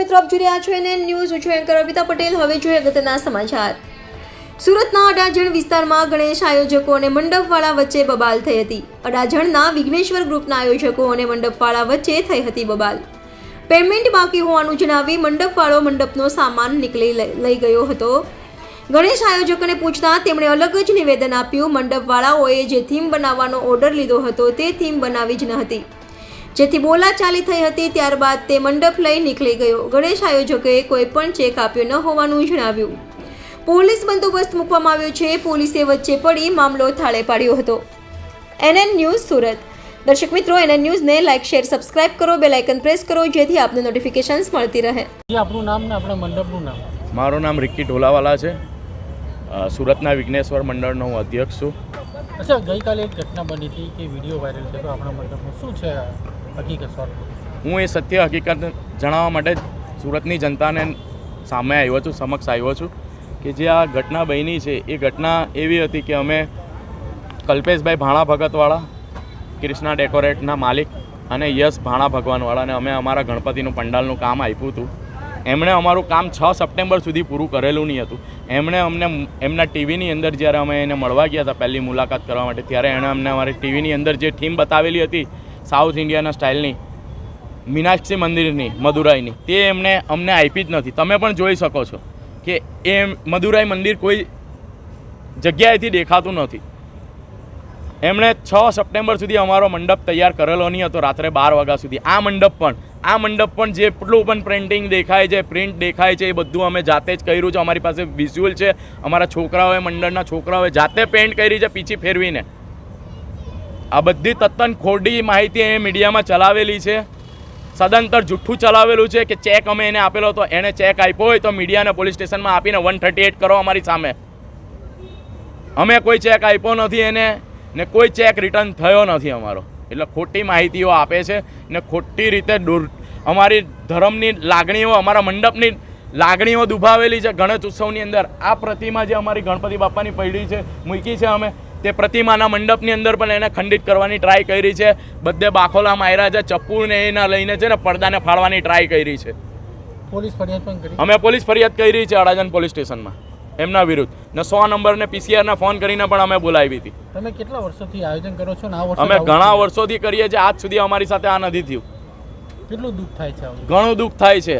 દર્શક મિત્રો, આપ જોઈ રહ્યા છો NN ન્યૂઝ. હું છું એન્કર અર્પિતા પટેલ. હવે જોઈએ અગત્યના સમાચાર. સુરતના અડાજણ વિસ્તારમાં ગણેશ આયોજકો અને મંડપવાળા વચ્ચે બબાલ થઈ હતી. અડાજણના વિઘ્નેશ્વર ગ્રુપના આયોજકો અને મંડપવાળા વચ્ચે થઈ હતી બબાલ. પેમેન્ટ બાકી હોવાનું જણાવી મંડપવાળો મંડપનો સામાન નીકળી લઈ ગયો હતો. ગણેશ આયોજકોને પૂછતા તેમણે અલગ જ નિવેદન આપ્યું. મંડપવાળાઓએ જે થીમ બનાવવાનો ઓર્ડર લીધો હતો તે થીમ બનાવી જ ન હતી, જેથી બોલાચાલી થઈ હતી. ત્યારબાદ તે મંડપ લઈ નીકળી ગયો. ગણેશ આયોજકોએ કોઈ પણ ચેક આપ્યો ન હોવાનું જણાવ્યું. પોલીસ બંદોબસ્ત મૂકવામાં આવ્યો છે. પોલીસે વચ્ચે પડી મામલો થાળે પાડ્યો હતો. NN news Surat. દર્શક મિત્રો, NN ન્યૂઝને લાઇક, શેર, સબસ્ક્રાઇબ કરો, બેલ આઇકન પ્રેસ કરો, જેથી આપને નોટિફિકેશન્સ મળતી રહે. આપનું નામ ને આપણા મંડપનું નામ? મારું નામ રિક્કી ઢોલાવાલા છે. સુરતના વિઘ્નેશ્વર મંડળનો હું અધ્યક્ષ છું. અચ્છા, ગઈકાલે એક ઘટના બની હતી કે વિડીયો વાયરલ થયો આપણા મંડપમાં. શું છે હકીકત સર? હું એ સત્ય હકીકત જણાવવા માટે સુરતની જનતાને સામે આવ્યો છું, સમક્ષ આવ્યો છું કે જે આ ઘટના બની છે એ ઘટના એવી હતી કે અમે કલ્પેશભાઈ ભાણા ભગતવાળા, કૃષ્ણા ડેકોરેટના માલિક અને યશ ભાણા ભગવાનવાળાને અમે અમારા ગણપતિનું પંડાલનું કામ આપ્યું હતું. એમણે અમારું કામ 6 સપ્ટેમ્બર સુધી પૂરું કરેલું નહીં હતું. એમણે અમને એમના ટીવીની અંદર જ્યારે અમે એને મળવા ગયા હતા પહેલી મુલાકાત કરવા માટે, ત્યારે એણે અમને અમારી ટીવીની અંદર જે થીમ બતાવેલી હતી સાઉથ ઇન્ડિયાના સ્ટાઇલની, મીનાક્ષી મંદિરની, મદુરાઈની, તે એમણે અમને આપી જ નથી. તમે પણ જોઈ શકો છો કે એ મદુરાઈ મંદિર કોઈ જગ્યાએથી દેખાતું નથી. એમણે 6 સપ્ટેમ્બર સુધી અમારો મંડપ તૈયાર કરેલો નહીં હતો, રાત્રે 12 વાગ્યા સુધી. આ મંડપ પણ જેટલું પણ પ્રિન્ટિંગ દેખાય છે, પ્રિન્ટ દેખાય છે, એ બધું અમે જાતે જ કર્યું છે. અમારી પાસે વિઝ્યુઅલ છે. અમારા છોકરાઓએ, મંડળના છોકરાઓએ જાતે પેન્ટ કરી છે પીછી ફેરવીને. આ બધી તદ્દન ખોટી માહિતી એ મીડિયામાં ચલાવેલી છે. સદંતર જુઠ્ઠું ચલાવેલું છે કે ચેક અમે એને આપેલો હતો. એને ચેક આપ્યો હોય તો મીડિયાને પોલીસ સ્ટેશનમાં આપીને 138 કરો અમારી સામે. અમે કોઈ ચેક આપ્યો નથી એને, ને કોઈ ચેક રિટર્ન થયો નથી અમારો. એટલે ખોટી માહિતીઓ આપે છે ને ખોટી રીતે અમારી ધર્મની લાગણીઓ, અમારા મંડપની લાગણીઓ દુભાવેલી છે. ગણેશ ઉત્સવની અંદર આ પ્રતિમા જે અમારી ગણપતિ બાપાની પડી છે, મૂકી છે અમે, તે પ્રતિમાના મંડપની અંદર પણ એને ખંડિત કરવાની ટ્રાય કરી છે. બધે બાખોલા માર્યા છે, ચપ્પુને એના લઈને છે ને પડદાને ફાડવાની ટ્રાય કરી છે. પોલીસ ફરિયાદ પણ કરી? અમે પોલીસ ફરિયાદ કરી છે અડાજણ પોલીસ સ્ટેશનમાં એમના વિરુદ્ધ, ને 100 નંબરને PCRને ફોન કરીને પણ અમે બોલાવી હતી. તમે કેટલા વર્ષોથી આયોજન કરો છો? અમે ઘણા વર્ષોથી કરીએ છીએ. આજ સુધી અમારી સાથે આ નથી થયું. કેટલું દુઃખ થાય છે? ઘણું દુઃખ થાય છે.